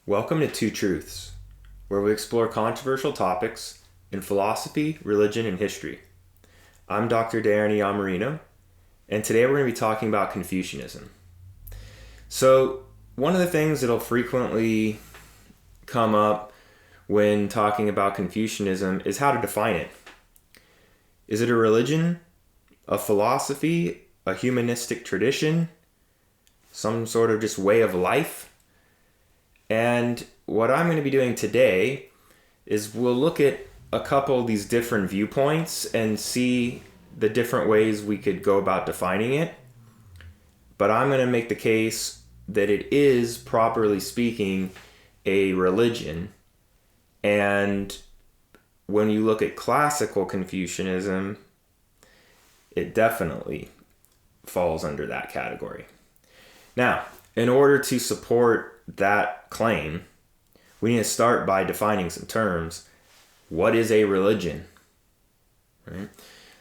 Welcome to Two Truths, where we explore controversial topics in philosophy, religion, and history. I'm Dr. Darren Iammarino, and today we're going to be talking about Confucianism. So, one of the things that'll frequently come up when talking about Confucianism is how to define it. Is it a religion, a philosophy, a humanistic tradition, some sort of just way of life? And what I'm going to be doing today is we'll look at a couple of these different viewpoints and see the different ways we could go about defining it. But I'm going to make the case that it is, properly speaking, a religion. And when you look at classical Confucianism, it definitely falls under that category. Now, in order to support that claim, we need to start by defining some terms. What is a religion? Right?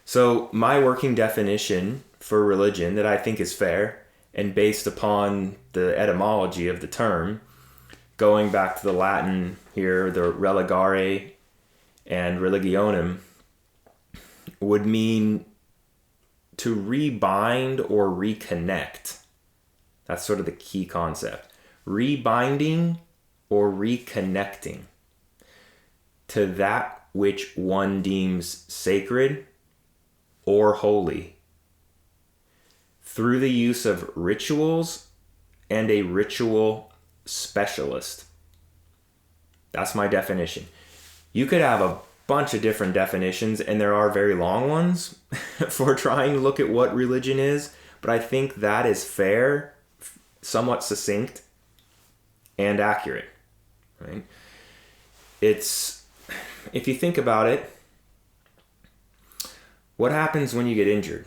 So my working definition for religion that I think is fair and based upon the etymology of the term, going back to the Latin here, the religare and religionem, would mean to rebind or reconnect. That's sort of the key concept. Rebinding or reconnecting to that which one deems sacred or holy through the use of rituals and a ritual specialist. That's my definition. You could have a bunch of different definitions, and there are very long ones for trying to look at what religion is, but I think that is fair, somewhat succinct, and accurate, right? It's, if you think about it, what happens when you get injured?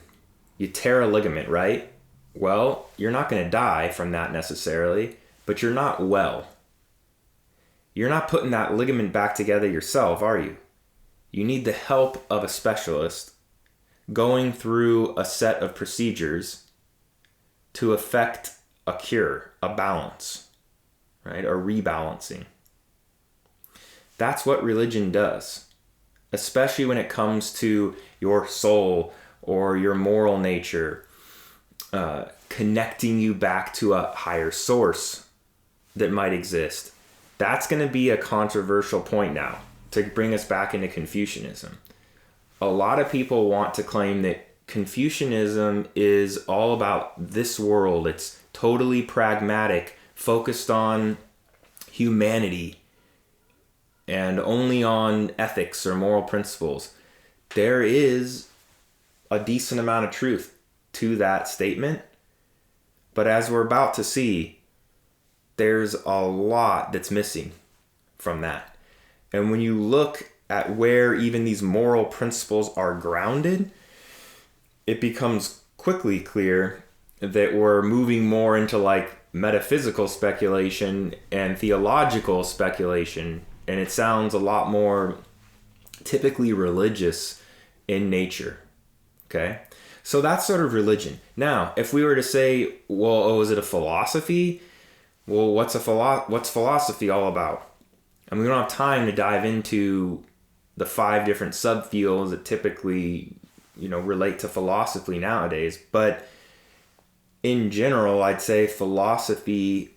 You tear a ligament, right? Well, you're not going to die from that necessarily, but you're not well. You're not putting that ligament back together yourself, are you? You need the help of a specialist going through a set of procedures to effect a cure, a balance. Right? Or rebalancing. That's what religion does, especially when it comes to your soul or your moral nature, connecting you back to a higher source that might exist. That's going to be a controversial point now to bring us back into Confucianism. A lot of people want to claim that Confucianism is all about this world. It's totally pragmatic, focused on humanity and only on ethics or moral principles. There is a decent amount of truth to that statement, but as we're about to see, there's a lot that's missing from that. And when you look at where even these moral principles are grounded, it becomes quickly clear that we're moving more into like metaphysical speculation and theological speculation, and it sounds a lot more typically religious in nature. Okay? So that's sort of religion. Now, if we were to say, well, is it a philosophy? Well, what's philosophy all about? And we don't have time to dive into the 5 different subfields that typically, relate to philosophy nowadays, but in general, I'd say philosophy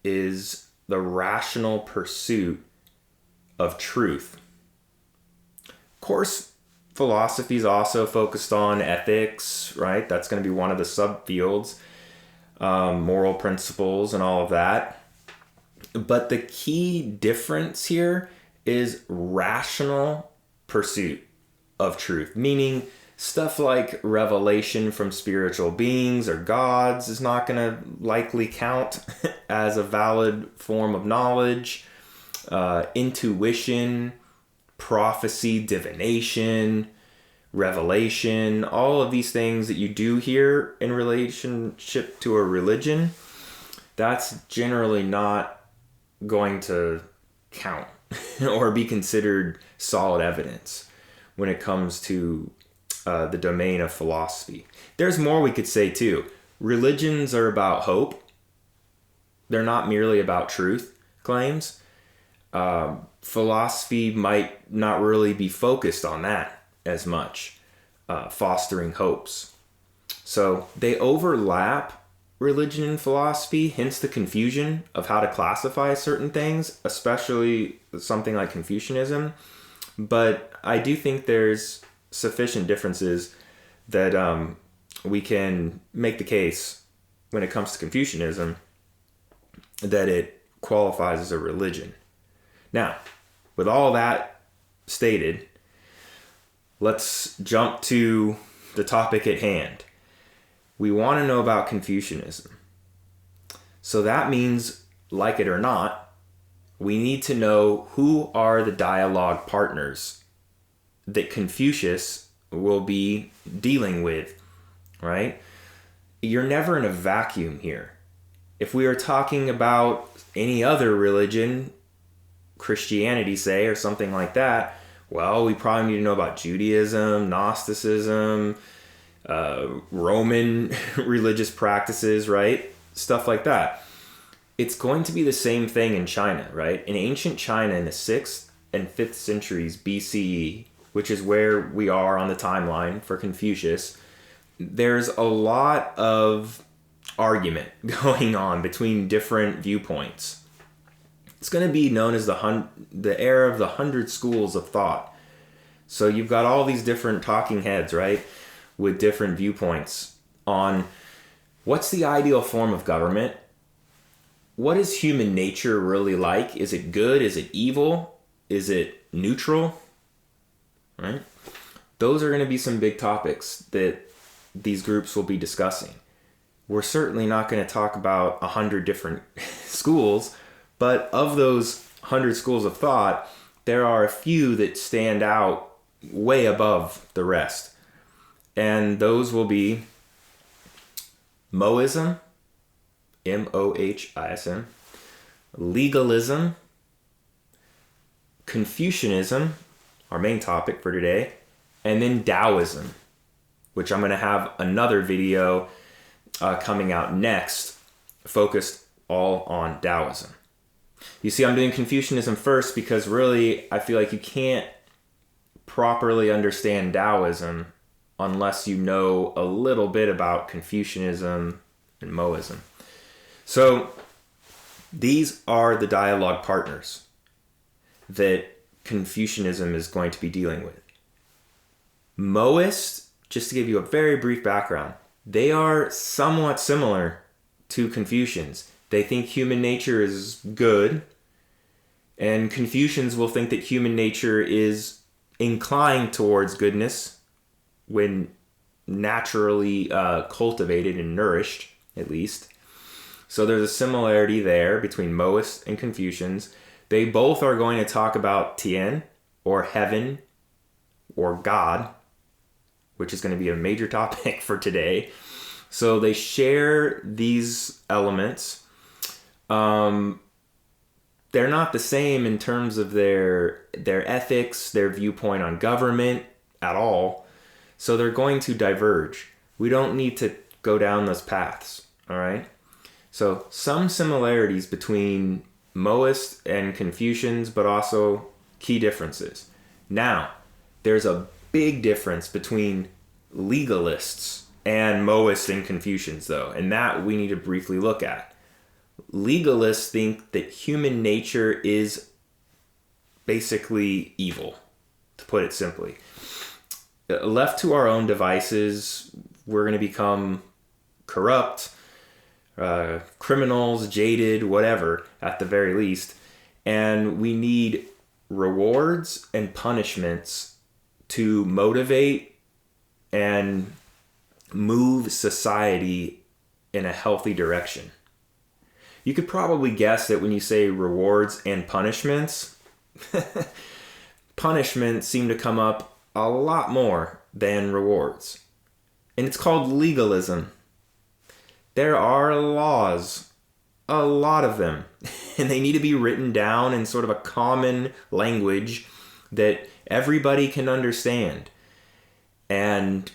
is the rational pursuit of truth. Of course, philosophy is also focused on ethics, right? That's going to be one of the subfields, moral principles and all of that. But the key difference here is rational pursuit of truth, meaning stuff like revelation from spiritual beings or gods is not going to likely count as a valid form of knowledge. intuition, prophecy, divination, revelation, all of these things that you do here in relationship to a religion, that's generally not going to count or be considered solid evidence when it comes to the domain of philosophy. There's more we could say too. Religions are about hope. They're not merely about truth claims. Philosophy might not really be focused on that as much, fostering hopes. So they overlap, religion and philosophy, hence the confusion of how to classify certain things, especially something like Confucianism. But I do think there's sufficient differences that we can make the case when it comes to Confucianism that it qualifies as a religion. Now, with all that stated, let's jump to the topic at hand. We want to know about Confucianism. So that means, like it or not, we need to know who are the dialogue partners that Confucius will be dealing with, right? You're never in a vacuum here. If we are talking about any other religion, Christianity, say, or something like that, well, we probably need to know about Judaism, Gnosticism, Roman religious practices, right? Stuff like that. It's going to be the same thing in China, right? In ancient China in the 6th and 5th centuries BCE, which is where we are on the timeline for Confucius, there's a lot of argument going on between different viewpoints. It's going to be known as the era of the 100 schools of thought. So you've got all these different talking heads, right, with different viewpoints on what's the ideal form of government. What is human nature really like? Is it good? Is it evil? Is it neutral? Right? Those are going to be some big topics that these groups will be discussing. We're certainly not going to talk about 100 different schools, but of those 100 schools of thought, there are a few that stand out way above the rest. And those will be Mohism, Mohism, legalism, Confucianism, our main topic for today, and then Taoism, which I'm going to have another video coming out next, focused all on Taoism. You see, I'm doing Confucianism first because really I feel like you can't properly understand Taoism unless you know a little bit about Confucianism and Mohism. So these are the dialogue partners that Confucianism is going to be dealing with. Mohists, just to give you a very brief background, they are somewhat similar to Confucians. They think human nature is good, and Confucians will think that human nature is inclined towards goodness when naturally cultivated and nourished, at least. So there's a similarity there between Mohists and Confucians. They both are going to talk about Tien, or heaven, or God, which is going to be a major topic for today. So they share these elements. They're not the same in terms of their ethics, their viewpoint on government at all. So they're going to diverge. We don't need to go down those paths, all right? So some similarities between Mohists and Confucians, but also key differences. Now, there's a big difference between legalists and Mohists and Confucians, though, and that we need to briefly look at. Legalists think that human nature is basically evil, to put it simply. Left to our own devices, we're going to become corrupt, criminals, jaded, whatever, at the very least. And we need rewards and punishments to motivate and move society in a healthy direction. You could probably guess that when you say rewards and punishments, punishments seem to come up a lot more than rewards. And it's called legalism. There are laws, a lot of them, and they need to be written down in sort of a common language that everybody can understand and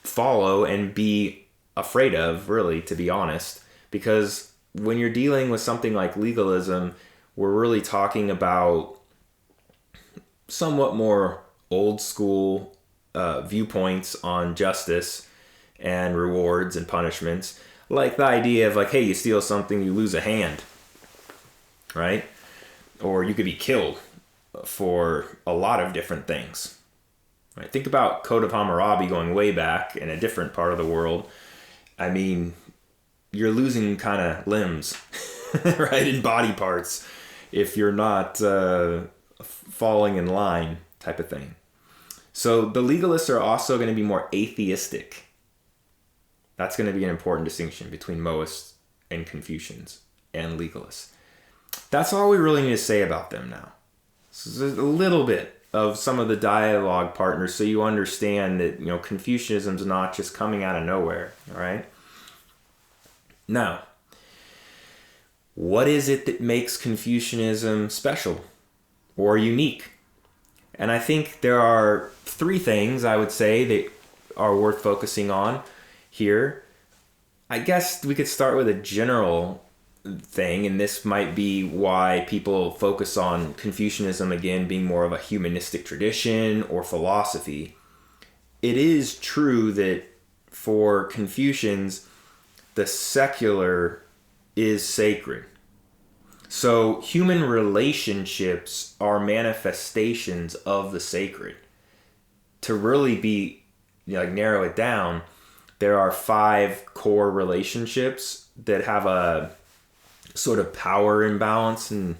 follow and be afraid of, really, to be honest. Because when you're dealing with something like legalism, we're really talking about somewhat more old school viewpoints on justice and rewards and punishments. Like the idea of like, hey, you steal something, you lose a hand, right? Or you could be killed for a lot of different things. Right? Think about Code of Hammurabi going way back in a different part of the world. I mean, you're losing kind of limbs, right, and body parts if you're not falling in line type of thing. So the legalists are also going to be more atheistic. That's going to be an important distinction between Mohists and Confucians and legalists. That's all we really need to say about them now. So there's a little bit of some of the dialogue partners so you understand that, Confucianism is not just coming out of nowhere, all right? Now, what is it that makes Confucianism special or unique? And I think there are 3 things I would say that are worth focusing on here. I guess we could start with a general thing, and this might be why people focus on Confucianism again being more of a humanistic tradition or philosophy. It is true that for Confucians, the secular is sacred. So human relationships are manifestations of the sacred. To really be, narrow it down, there are 5 core relationships that have a sort of power imbalance and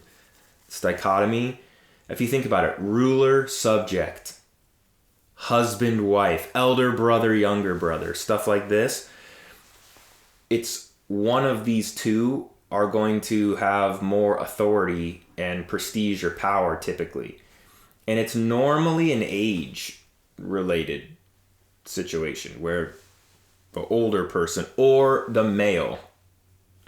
dichotomy. If you think about it, ruler, subject, husband, wife, elder brother, younger brother, stuff like this. It's one of these 2 are going to have more authority and prestige or power typically. And it's normally an age-related situation where the older person or the male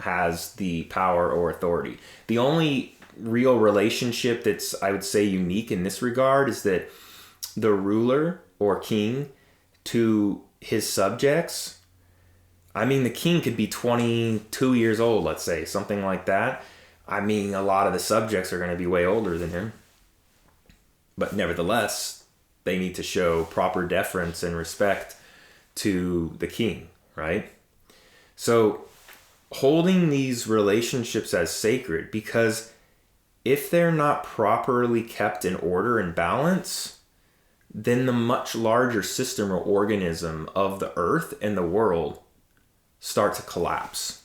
has the power or authority. The only real relationship that's, I would say, unique in this regard is that the ruler or king to his subjects, the king could be 22 years old, let's say, something like that. A lot of the subjects are going to be way older than him. But nevertheless, they need to show proper deference and respect to the king, right? So holding these relationships as sacred, because if they're not properly kept in order and balance, then the much larger system or organism of the earth and the world start to collapse.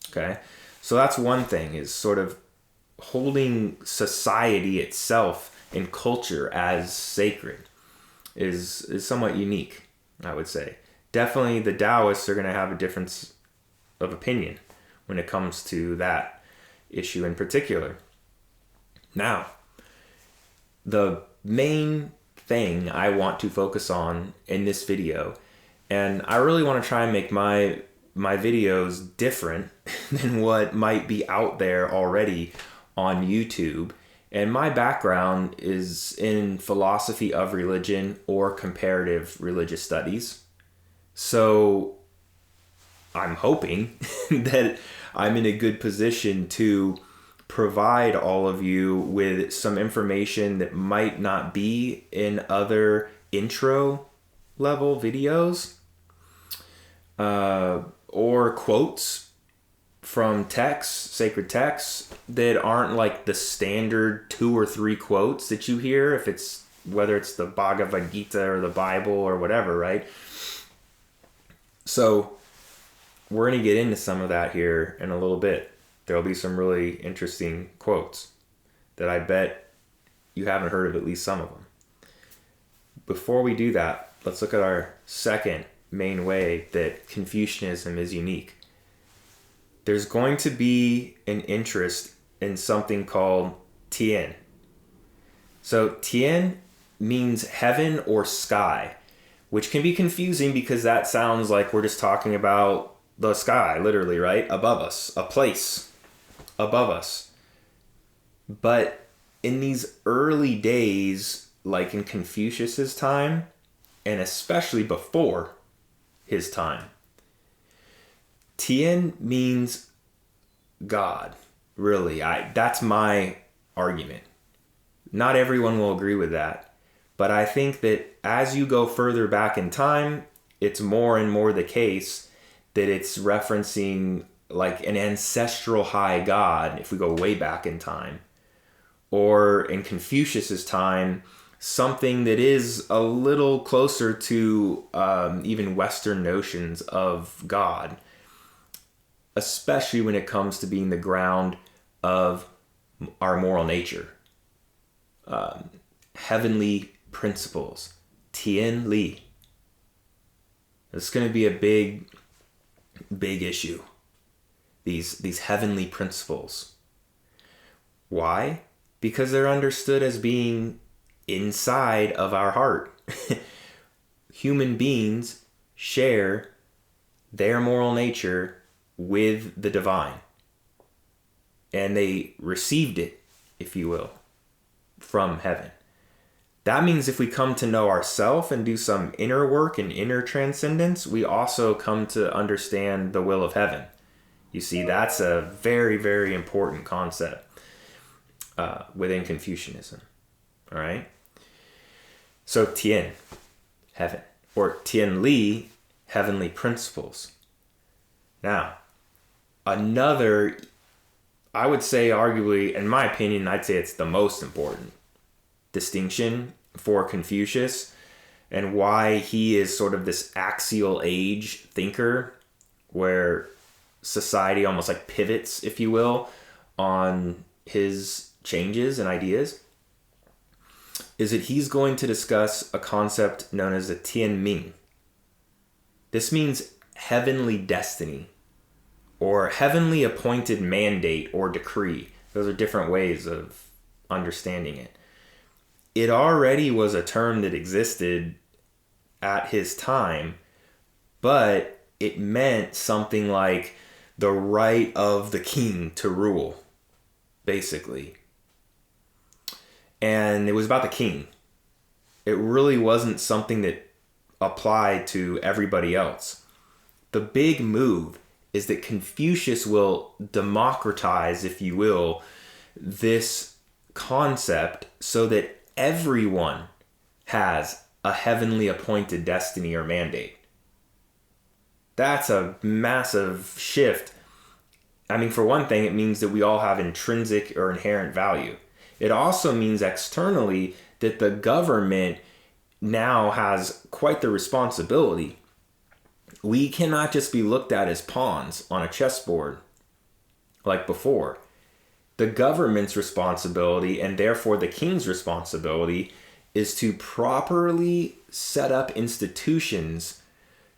Okay? So that's one thing, is sort of holding society itself and culture as sacred is somewhat unique, I would say. Definitely the Taoists are going to have a difference of opinion when it comes to that issue in particular. Now, the main thing I want to focus on in this video, and I really want to try and make my videos different than what might be out there already on YouTube. And my background is in philosophy of religion or comparative religious studies. So I'm hoping that I'm in a good position to provide all of you with some information that might not be in other intro level videos, or quotes from texts, sacred texts, that aren't like the standard 2 or 3 quotes that you hear, whether it's the Bhagavad Gita or the Bible or whatever, right? So we're going to get into some of that here in a little bit. There'll be some really interesting quotes that I bet you haven't heard of at least some of them. Before we do that, let's look at our second main way that Confucianism is unique. there's going to be an interest in something called Tien. So Tien means heaven or sky, which can be confusing because that sounds like we're just talking about the sky, literally, right? Above us, a place above us. But in these early days, like in Confucius's time, and especially before his time, Tien means God. Really, that's my argument. Not everyone will agree with that, but I think that as you go further back in time, it's more and more the case that it's referencing like an ancestral high God, if we go way back in time. Or in Confucius's time, something that is a little closer to even Western notions of God, especially when it comes to being the ground of our moral nature. Heavenly principles, Tien Li. It's going to be a big issue. These heavenly principles. Why? Because they're understood as being inside of our heart. Human beings share their moral nature with the divine. And they received it, if you will, from heaven. That means if we come to know ourselves and do some inner work and inner transcendence, we also come to understand the will of heaven. You see, that's a very, very important concept within Confucianism. All right? So Tien, heaven, or Tien Li, heavenly principles. Now, another, I would say arguably, in my opinion, I'd say it's the most important distinction for Confucius and why he is sort of this axial age thinker where society almost like pivots, if you will, on his changes and ideas, is that he's going to discuss a concept known as a Tien Ming. This means heavenly destiny or heavenly appointed mandate or decree. Those are different ways of understanding it. It already was a term that existed at his time, but it meant something like the right of the king to rule, basically. And it was about the king. It really wasn't something that applied to everybody else. The big move is that Confucius will democratize, if you will, this concept so that everyone has a heavenly appointed destiny or mandate. That's a massive shift. I mean, for one thing, it means that we all have intrinsic or inherent value. It also means externally that the government now has quite the responsibility. We cannot just be looked at as pawns on a chessboard like before. The government's responsibility, and therefore the king's responsibility, is to properly set up institutions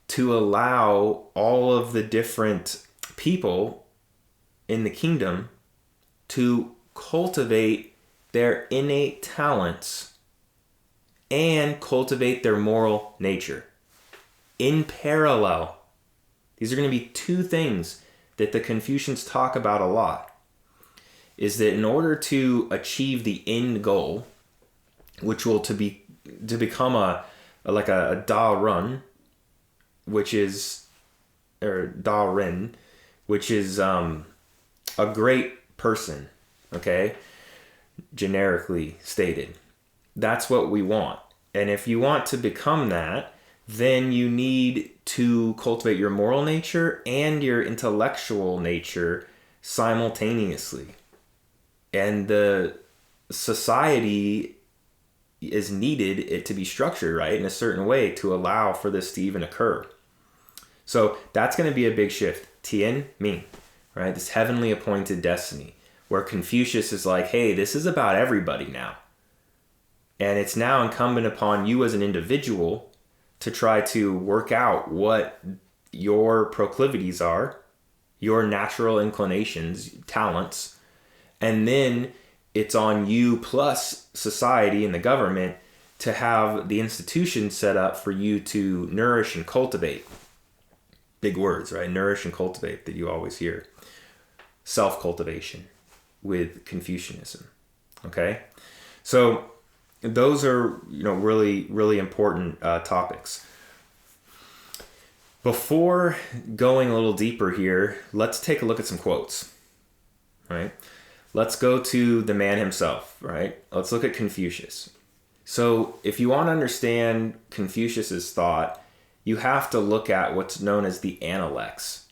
to allow all of the different people in the kingdom to cultivate their innate talents and cultivate their moral nature. In parallel, these are going to be two things that the Confucians talk about a lot, is that in order to achieve the end goal, which will to become a Da Run, which is, or Da Ren, which is a great person, okay, generically stated. That's what we want. And if you want to become that, then you need to cultivate your moral nature and your intellectual nature simultaneously. And the society is needed it to be structured right in a certain way to allow for this to even occur. So that's going to be a big shift. Tien Ming, right? This heavenly appointed destiny, where Confucius is like, hey, this is about everybody now. And it's now incumbent upon you as an individual to try to work out what your proclivities are, your natural inclinations, talents, and then it's on you plus society and the government to have the institution set up for you to nourish and cultivate. Big words, right? Nourish and cultivate that you always hear. Self-cultivation with Confucianism. Okay? So those are, really, really important topics. Before going a little deeper here, let's take a look at some quotes, right? Let's go to the man himself, right? Let's look at Confucius. So if you want to understand Confucius's thought, you have to look at what's known as the Analects.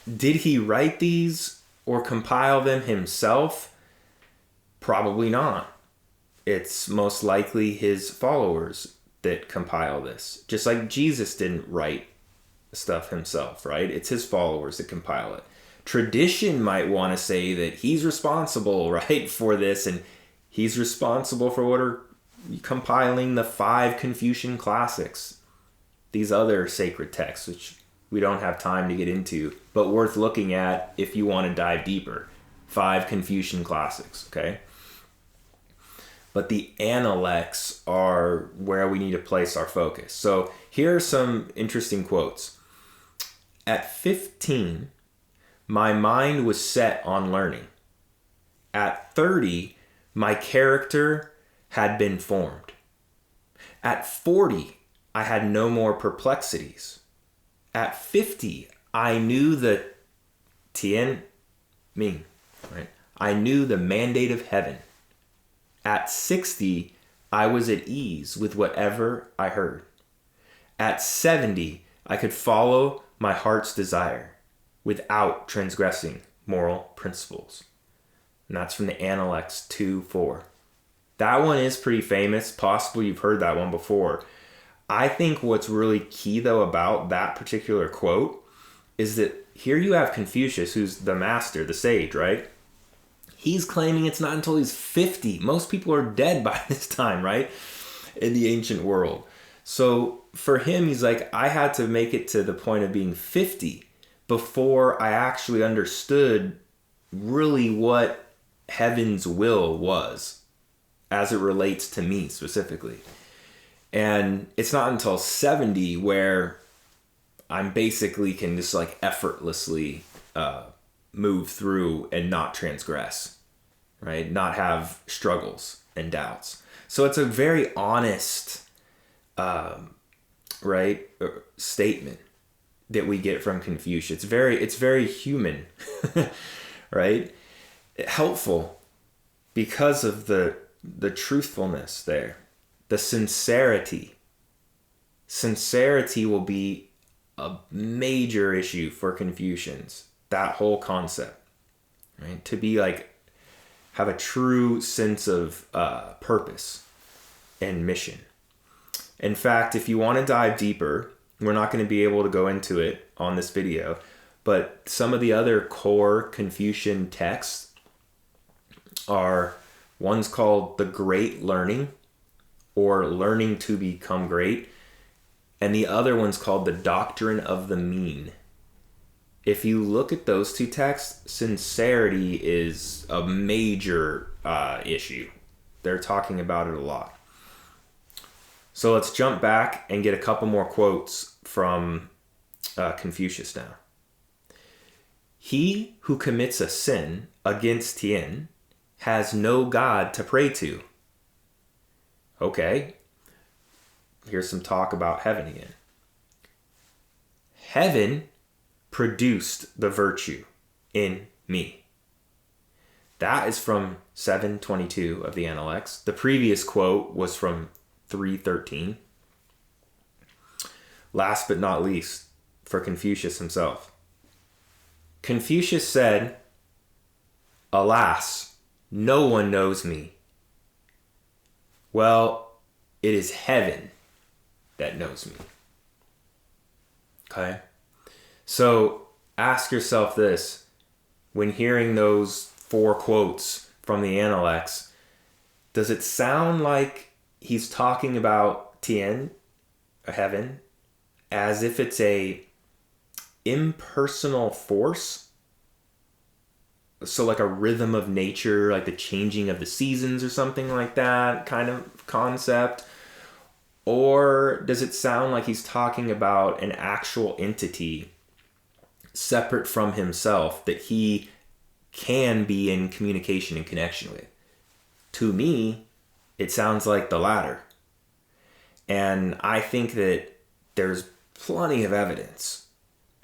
Did he write these or compile them himself? Probably not. It's most likely his followers that compile this. Just like Jesus didn't write stuff himself, right? It's his followers that compile it. Tradition might want to say that he's responsible, right, for this, and he's responsible for what are compiling the 5 Confucian classics, these other sacred texts, which we don't have time to get into, but worth looking at if you want to dive deeper. 5 Confucian classics, okay? But the Analects are where we need to place our focus. So here are some interesting quotes. At 15, my mind was set on learning. At 30, my character had been formed. At 40, I had no more perplexities. At 50, I knew the Tian Ming, right? I knew the mandate of heaven. At 60, I was at ease with whatever I heard. At 70, I could follow my heart's desire without transgressing moral principles. And that's from the Analects 2:4. That one is pretty famous. Possibly you've heard that one before. I think what's really key, though, about that particular quote is that here you have Confucius, who's the master, the sage, right? He's claiming it's not until he's 50. Most people are dead by this time, right? In the ancient world. So for him, he's like, I had to make it to the point of being 50 before I actually understood really what heaven's will was as it relates to me specifically. And it's not until 70 where I'm basically can just like effortlessly move through and not transgress, right? Not have struggles and doubts. So it's a very honest, statement that we get from Confucius. It's very human, right? Helpful because of the truthfulness there, the sincerity. Sincerity will be a major issue for Confucians. That whole concept, right? To be like, have a true sense of purpose and mission. In fact, if you want to dive deeper, we're not going to be able to go into it on this video, but some of the other core Confucian texts are, one's called The Great Learning, or Learning to Become Great, and the other one's called The Doctrine of the Mean. If you look at those two texts, sincerity is a major issue. They're talking about it a lot. So let's jump back and get a couple more quotes from Confucius now. He who commits a sin against Tien has no God to pray to. Okay, here's some talk about heaven again. Heaven produced the virtue in me. That is from 7:22 of the Analects. The previous quote was from 3:13. Last but not least, for Confucius himself. Confucius said, "Alas, no one knows me. Well, it is heaven that knows me." Okay? So ask yourself this, when hearing those 4 quotes from the Analects, does it sound like he's talking about Tien, heaven, as if it's a impersonal force, so like a rhythm of nature, like the changing of the seasons or something like that kind of concept? Or does it sound like he's talking about an actual entity separate from himself that he can be in communication and connection with? To me, it sounds like the latter. And I think that there's plenty of evidence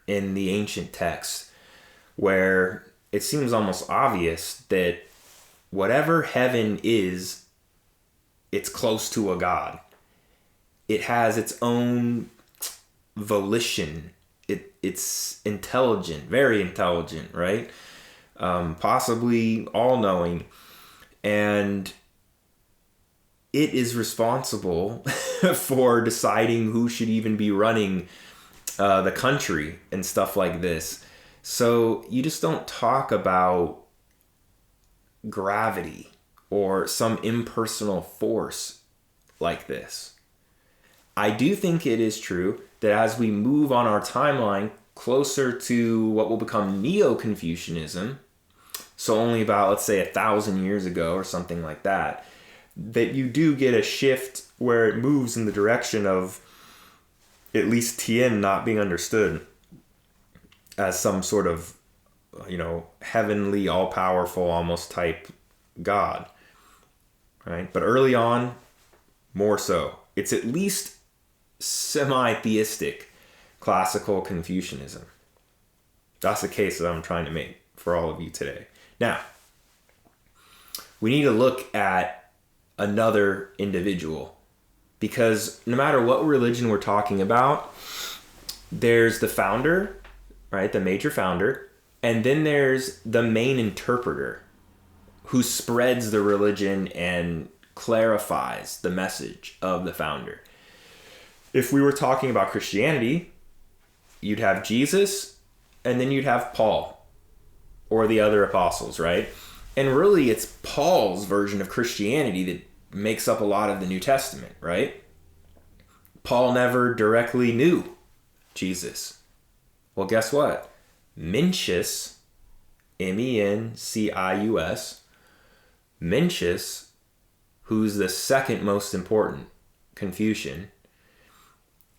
in the ancient texts where it seems almost obvious that whatever heaven is, it's close to a god. It has its own volition. It's intelligent, very intelligent, right? Possibly all-knowing. And it is responsible for deciding who should even be running the country and stuff like this. So you just don't talk about gravity or some impersonal force like this. I do think it is true that as we move on our timeline closer to what will become Neo-Confucianism, so only about, let's say, 1,000 years ago or something like that, that you do get a shift where it moves in the direction of at least Tien not being understood as some sort of, heavenly, all-powerful, almost type God, right? But early on, more so. It's at least semi-theistic classical Confucianism. That's the case that I'm trying to make for all of you today. Now, we need to look at another individual, because no matter what religion we're talking about, there's the founder, right? The major founder, and then there's the main interpreter who spreads the religion and clarifies the message of the founder. If we were talking about Christianity, you'd have Jesus, and then you'd have Paul or the other apostles, right? And really, it's Paul's version of Christianity that makes up a lot of the New Testament, right? Paul never directly knew Jesus. Well, guess what? Mencius, Mencius, Mencius, who's the second most important Confucian,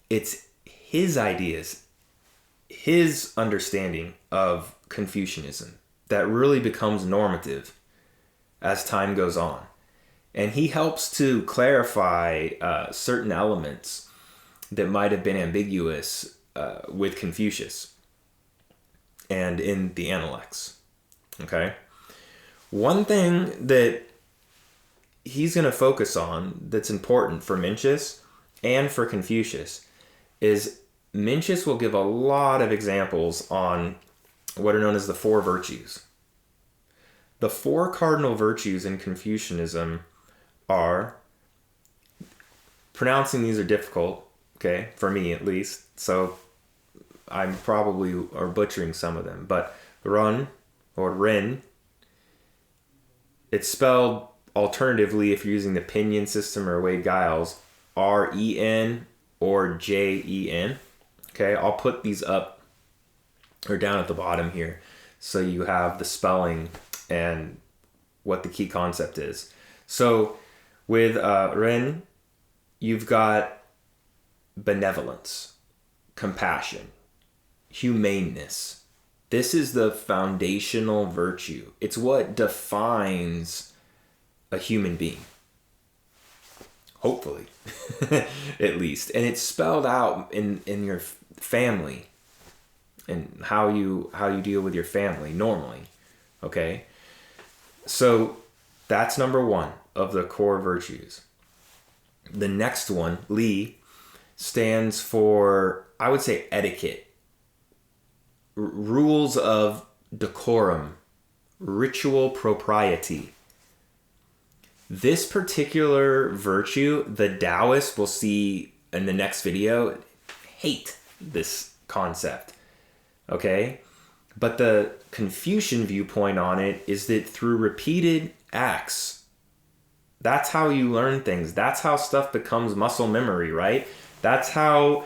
it's his ideas, his understanding of Confucianism that really becomes normative as time goes on. And he helps to clarify certain elements that might have been ambiguous with Confucius and in the Analects. Okay? One thing that he's going to focus on that's important for Mencius and for Confucius is Mencius will give a lot of examples on what are known as the four virtues. The four cardinal virtues in Confucianism are, pronouncing these are difficult, okay, for me at least, so I'm probably are butchering some of them, but Run or Ren, it's spelled alternatively if you're using the pinyin system or Wade Giles, R-E-N or J-E-N. Okay, I'll put these up or down at the bottom here so you have the spelling and what the key concept is. So with Ren, you've got benevolence, compassion, humaneness. This is the foundational virtue. It's what defines a human being. Hopefully, at least. And it's spelled out in your family and how you deal with your family normally. Okay? So that's number one of the core virtues. The next one, Li, stands for, I would say, etiquette. Rules of decorum, ritual propriety. This particular virtue, the Taoists will see in the next video, hate this concept. Okay? But the Confucian viewpoint on it is that through repeated acts, that's how you learn things. That's how stuff becomes muscle memory, right? That's how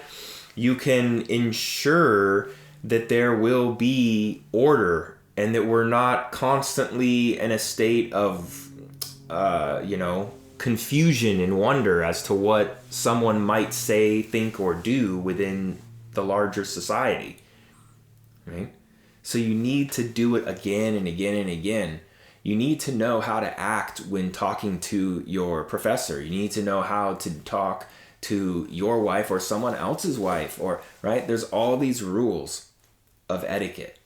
you can ensure that there will be order and that we're not constantly in a state of, confusion and wonder as to what someone might say, think, or do within the larger society, right? So you need to do it again and again and again. You need to know how to act when talking to your professor. You need to know how to talk to your wife or someone else's wife, or right? There's all these rules of etiquette.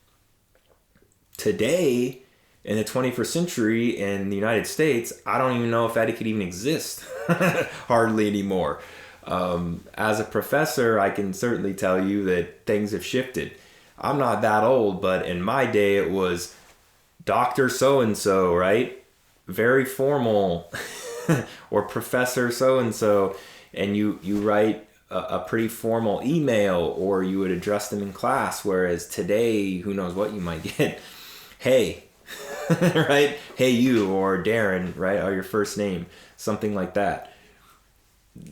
Today, in the 21st century in the United States, I don't even know if etiquette even exists hardly anymore. As a professor, I can certainly tell you that things have shifted. I'm not that old, but in my day it was Dr. So-and-so, right? Very formal, or Professor so-and-so, and you write a pretty formal email, or you would address them in class, whereas today, who knows what you might get. Hey, right? Hey, you, or Darren, right? Or your first name, something like that.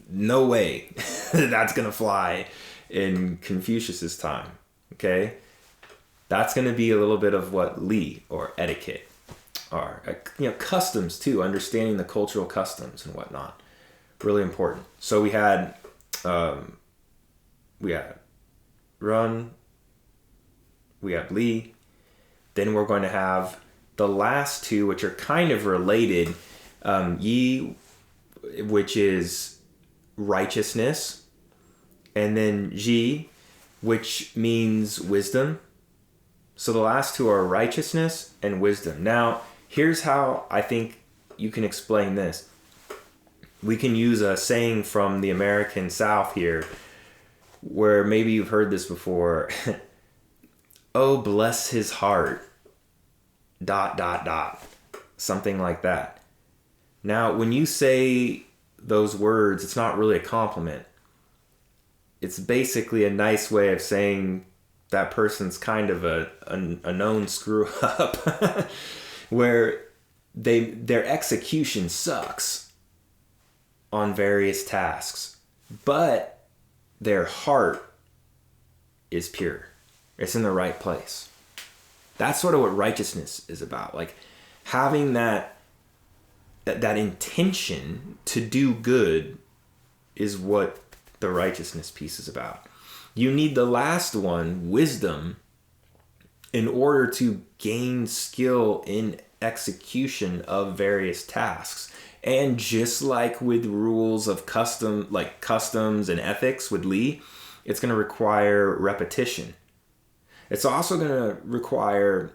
No way that's going to fly in Confucius's time, okay? That's going to be a little bit of what Li, or etiquette, are. Customs too, understanding the cultural customs and whatnot. Really important. So we had Run, we have Li, then we're going to have the last two, which are kind of related. Yi, which is righteousness, and then Ji, which means wisdom. So the last two are righteousness and wisdom. Now, here's how I think you can explain this. We can use a saying from the American South here, where maybe you've heard this before. Oh, bless his heart, ... something like that. Now, when you say those words, it's not really a compliment. It's basically a nice way of saying that person's kind of a known screw up, where their execution sucks on various tasks, but their heart is pure. It's in the right place. That's sort of what righteousness is about. Like having that intention to do good is what the righteousness piece is about. You need the last one, wisdom, in order to gain skill in execution of various tasks. And just like with rules of customs and ethics with Li, it's going to require repetition. It's also going to require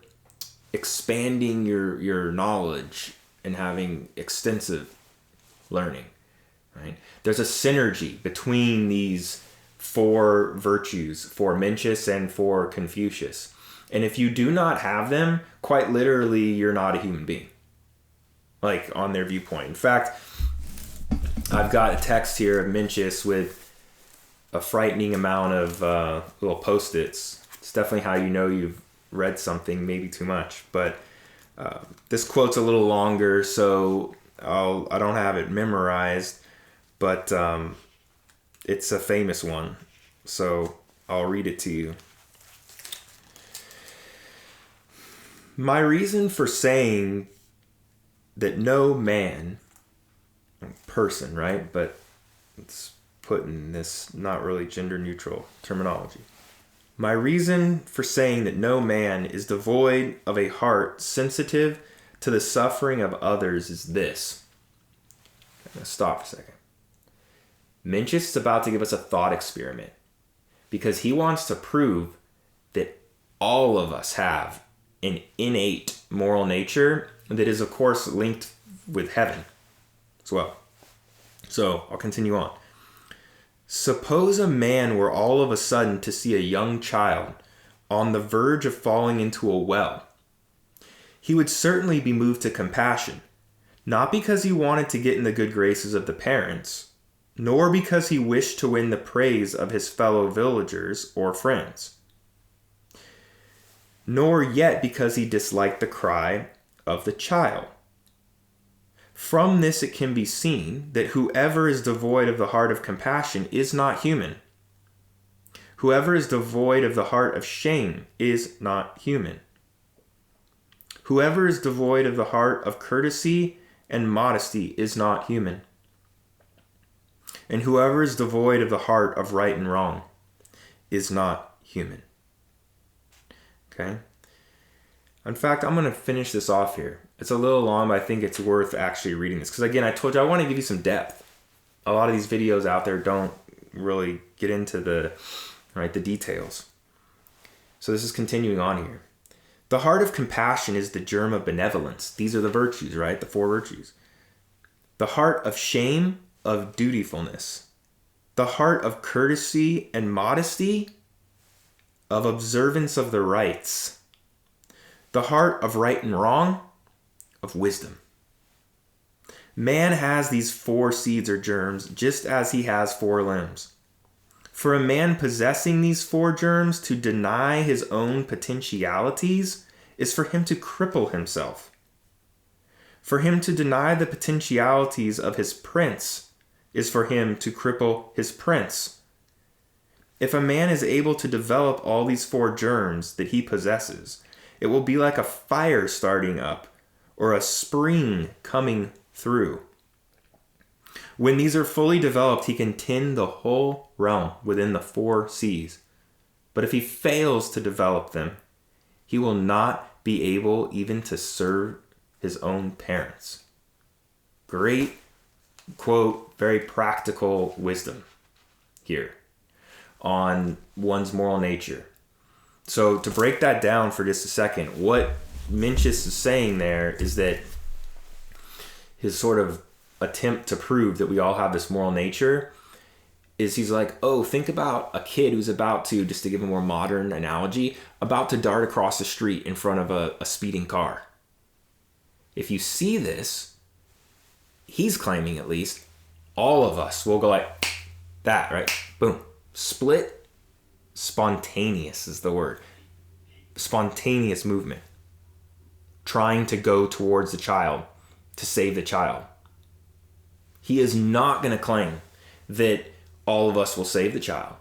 expanding your knowledge and having extensive learning, right? There's a synergy between these four virtues, for Mencius and for Confucius. And if you do not have them, quite literally, you're not a human being, like on their viewpoint. In fact, I've got a text here of Mencius with a frightening amount of little Post-its. It's definitely how you know you've read something, maybe too much. But this quote's a little longer, so I don't have it memorized, but it's a famous one, so I'll read it to you. My reason for saying that no man, person, right? But it's put in this not really gender neutral terminology. My reason for saying that no man is devoid of a heart sensitive to the suffering of others is this. I'm going to stop for a second. Mencius is about to give us a thought experiment because he wants to prove that all of us have an innate moral nature that is, of course, linked with heaven as well. So I'll continue on. Suppose a man were all of a sudden to see a young child on the verge of falling into a well. He would certainly be moved to compassion, not because he wanted to get in the good graces of the parents, nor because he wished to win the praise of his fellow villagers or friends, nor yet because he disliked the cry of the child. From this it can be seen that whoever is devoid of the heart of compassion is not human. Whoever is devoid of the heart of shame is not human. Whoever is devoid of the heart of courtesy and modesty is not human. And whoever is devoid of the heart of right and wrong is not human. Okay? In fact, I'm going to finish this off here. It's a little long, but I think it's worth actually reading this. Because again, I told you I want to give you some depth. A lot of these videos out there don't really get into the details. So this is continuing on here. The heart of compassion is the germ of benevolence. These are the virtues, right? The 4 virtues. The heart of shame, of dutifulness. The heart of courtesy and modesty, of observance of the rights. The heart of right and wrong, of wisdom. Man has these 4 seeds or germs, just as he has 4 limbs. For a man possessing these 4 germs to deny his own potentialities is for him to cripple himself. For him to deny the potentialities of his prince is for him to cripple his prince. If a man is able to develop all these 4 germs that he possesses, it will be like a fire starting up or a spring coming through. When these are fully developed, he can tend the whole realm within the 4 seas. But if he fails to develop them, he will not be able even to serve his own parents. Great quote, very practical wisdom here on one's moral nature. So to break that down for just a second, what Mencius is saying there is that his sort of attempt to prove that we all have this moral nature is he's like, oh, think about a kid who's about to, just to give a more modern analogy, about to dart across the street in front of a speeding car. If you see this, he's claiming at least, all of us will go like that, right? Boom. Split. Spontaneous is the word. Spontaneous movement. Trying to go towards the child, to save the child. He is not going to claim that all of us will save the child.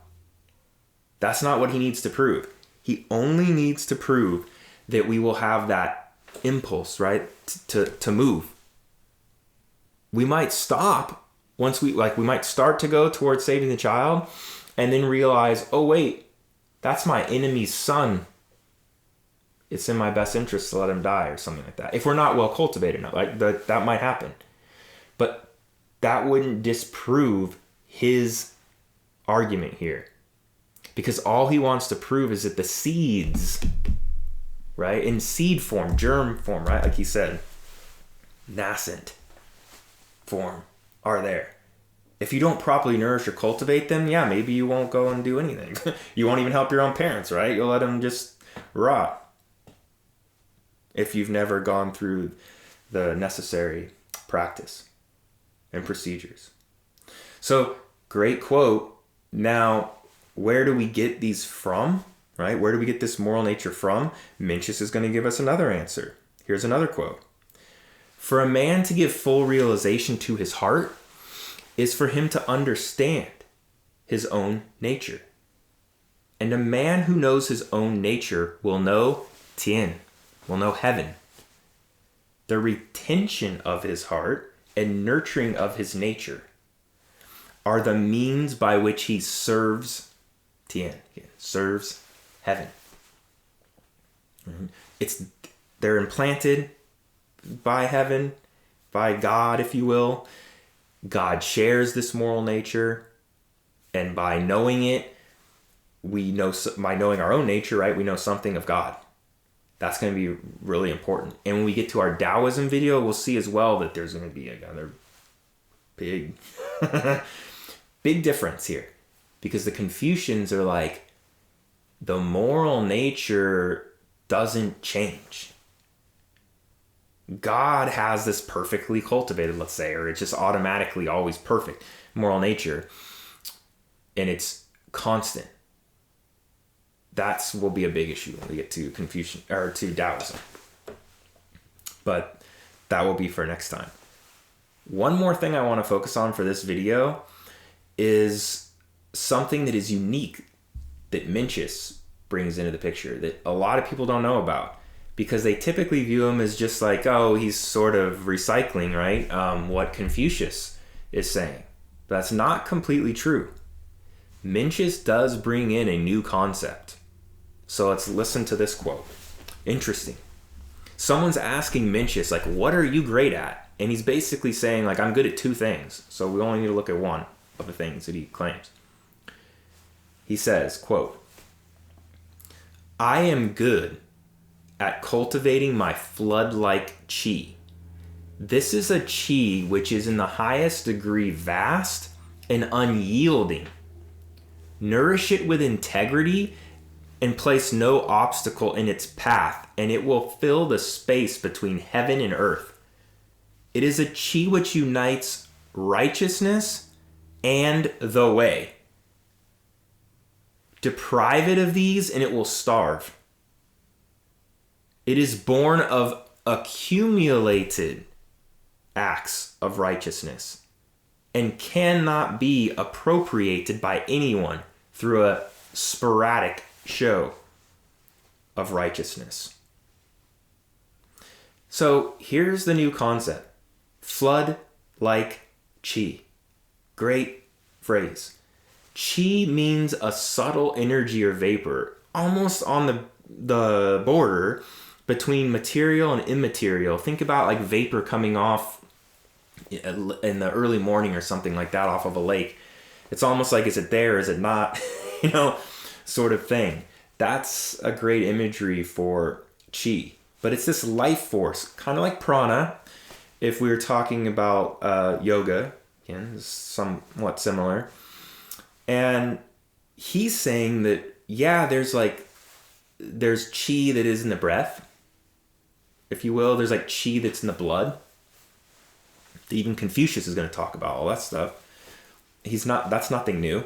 That's not what he needs to prove. He only needs to prove that we will have that impulse, right, to move. We might stop once we might start to go towards saving the child and then realize, oh wait, that's my enemy's son. It's in my best interest to let him die or something like that. If we're not well cultivated enough, like that might happen. But that wouldn't disprove his argument here. Because all he wants to prove is that the seeds, right, in seed form, germ form, right, like he said, nascent form, are there. If you don't properly nourish or cultivate them, yeah, maybe you won't go and do anything. You won't even help your own parents, right? You'll let them just rot if you've never gone through the necessary practice and procedures. So, great quote. Now, where do we get these from, right? Where do we get this moral nature from? Mencius is going to give us another answer. Here's another quote. For a man to give full realization to his heart is for him to understand his own nature. And a man who knows his own nature will know Tien, will know heaven. The retention of his heart and nurturing of his nature are the means by which he serves Tien, serves heaven. They're implanted by heaven, by God, if you will. God shares this moral nature, and by knowing it, we know, by knowing our own nature, right, we know something of God. That's going to be really important. And when we get to our Taoism video, we'll see as well that there's going to be another big, big difference here. Because the Confucians are like, the moral nature doesn't change. God has this perfectly cultivated, let's say, or it's just automatically always perfect moral nature, and it's constant. That will be a big issue when we get to Confucian or to Taoism. But that will be for next time. One more thing I want to focus on for this video is something that is unique that Mencius brings into the picture that a lot of people don't know about, because they typically view him as just like, oh, he's sort of recycling, right? What Confucius is saying. That's not completely true. Mencius does bring in a new concept. So let's listen to this quote. Interesting. Someone's asking Mencius, like, what are you great at? And he's basically saying, like, I'm good at two things. So we only need to look at one of the things that he claims. He says, quote, I am good at cultivating my flood-like chi. This is a chi which is in the highest degree vast and unyielding. Nourish it with integrity and place no obstacle in its path, and it will fill the space between heaven and earth. It is a chi which unites righteousness and the way. Deprive it of these and it will starve. It is born of accumulated acts of righteousness and cannot be appropriated by anyone through a sporadic show of righteousness. So here's the new concept. Flood like chi. Great phrase. Chi means a subtle energy or vapor, almost on the border between material and immaterial. Think about like vapor coming off in the early morning or something like that off of a lake. It's almost like, is it there, is it not? Sort of thing. That's a great imagery for chi. But it's this life force, kind of like prana. If we were talking about yoga, again, somewhat similar. And he's saying that, yeah, there's chi that is in the breath, if you will. There's like chi that's in the blood. Even Confucius is going to talk about all that stuff. That's nothing new.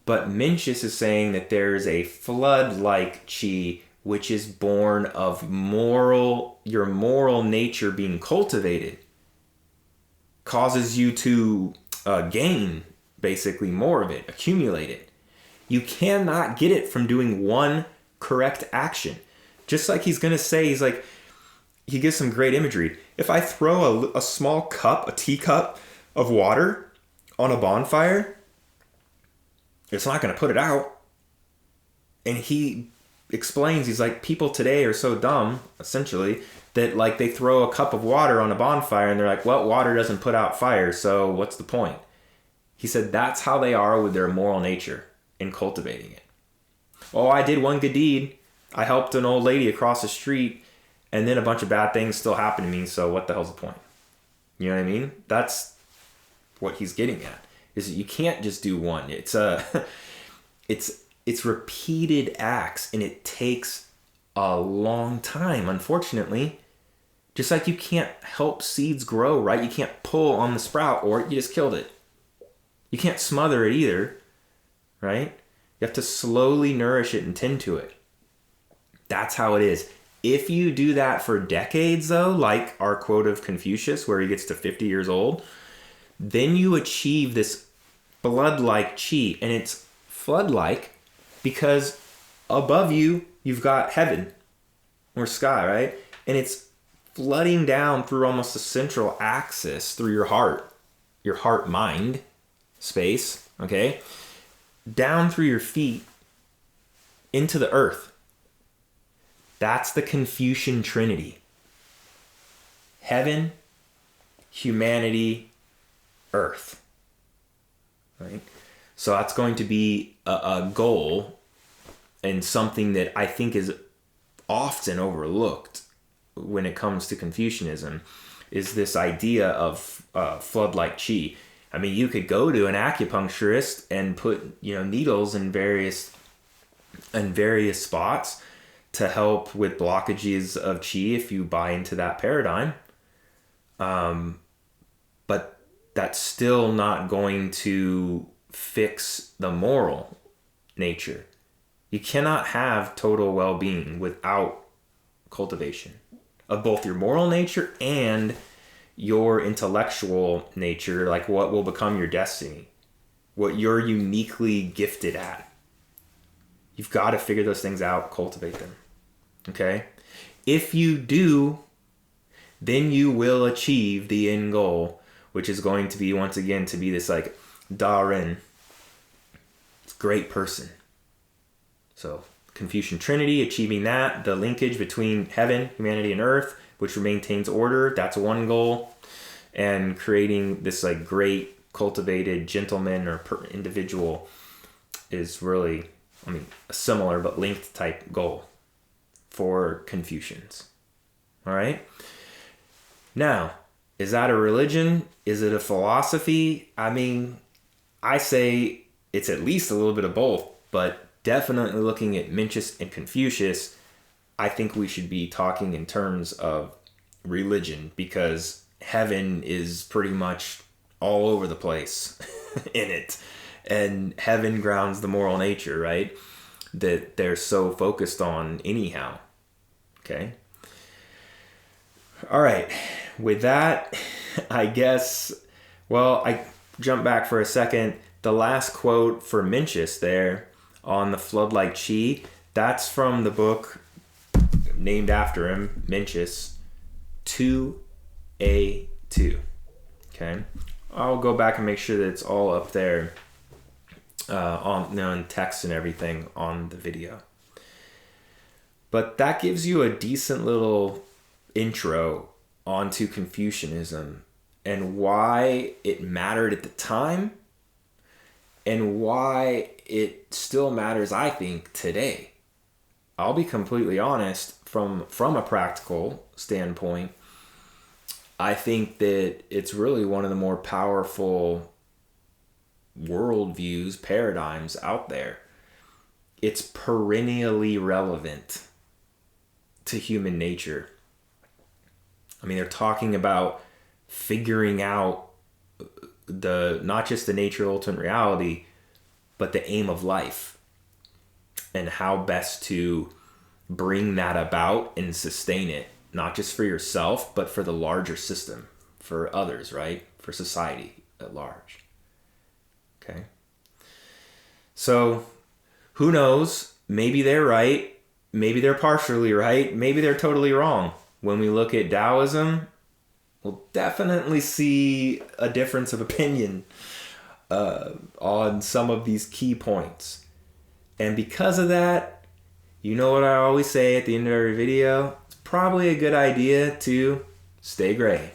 But Mencius is saying that there's a flood-like chi which is born of your moral nature being cultivated, causes you to gain basically more of it, accumulate it. You cannot get it from doing one correct action. Just like he's going to say, he gives some great imagery. If I throw a small cup, a teacup of water on a bonfire, it's not going to put it out. And he explains, he's like, people today are so dumb, essentially, that like they throw a cup of water on a bonfire and they're like, well, water doesn't put out fire, so what's the point? He said that's how they are with their moral nature in cultivating it. Oh, I did one good deed. I helped an old lady across the street, and then a bunch of bad things still happen to me, so what the hell's the point? You know what I mean? That's what he's getting at. Is that you can't just do one. It's repeated acts, and it takes a long time, unfortunately. Just like you can't help seeds grow, right? You can't pull on the sprout, or you just killed it. You can't smother it either, right? You have to slowly nourish it and tend to it. That's how it is. If you do that for decades, though, like our quote of Confucius, where he gets to 50 years old, then you achieve this flood-like chi. And it's flood-like because above you, you've got heaven or sky, right? And it's flooding down through almost a central axis through your heart-mind space, okay? Down through your feet into the earth. That's the Confucian Trinity. Heaven, humanity, earth. Right? So that's going to be a goal, and something that I think is often overlooked when it comes to Confucianism is this idea of flood-like chi. I mean, you could go to an acupuncturist and put, needles in various spots to help with blockages of chi if you buy into that paradigm. But that's still not going to fix the moral nature. You cannot have total well-being without cultivation of both your moral nature and your intellectual nature, like what will become your destiny, what you're uniquely gifted at. You've got to figure those things out, cultivate them. Okay? If you do, then you will achieve the end goal, which is going to be, once again, to be this like Darren, this great person. So Confucian Trinity, achieving that, the linkage between heaven, humanity, and earth, which maintains order, that's one goal. And creating this like great cultivated gentleman or individual is really, a similar but linked type goal for Confucians. All right? Now, is that a religion? Is it a philosophy? I say it's at least a little bit of both, but definitely looking at Mencius and Confucius, I think we should be talking in terms of religion, because heaven is pretty much all over the place in it. And heaven grounds the moral nature, right? That they're so focused on anyhow. Okay? All right. With that, I guess, I jump back for a second. The last quote for Mencius there on the flood-like chi, that's from the book named after him, Mencius, 2A2. Okay? I'll go back and make sure that it's all up there on text and everything on the video. But that gives you a decent little intro onto Confucianism and why it mattered at the time and why it still matters, I think, today. I'll be completely honest, from a practical standpoint, I think that it's really one of the more powerful worldviews, paradigms out there. It's perennially relevant to human nature. They're talking about figuring out not just the nature of ultimate reality, but the aim of life and how best to bring that about and sustain it, not just for yourself, but for the larger system, for others, right? For society at large. Okay. So who knows? Maybe they're right. Maybe they're partially right. Maybe they're totally wrong. When we look at Taoism, we'll definitely see a difference of opinion on some of these key points. And because of that, you know what I always say at the end of every video? It's probably a good idea to stay gray.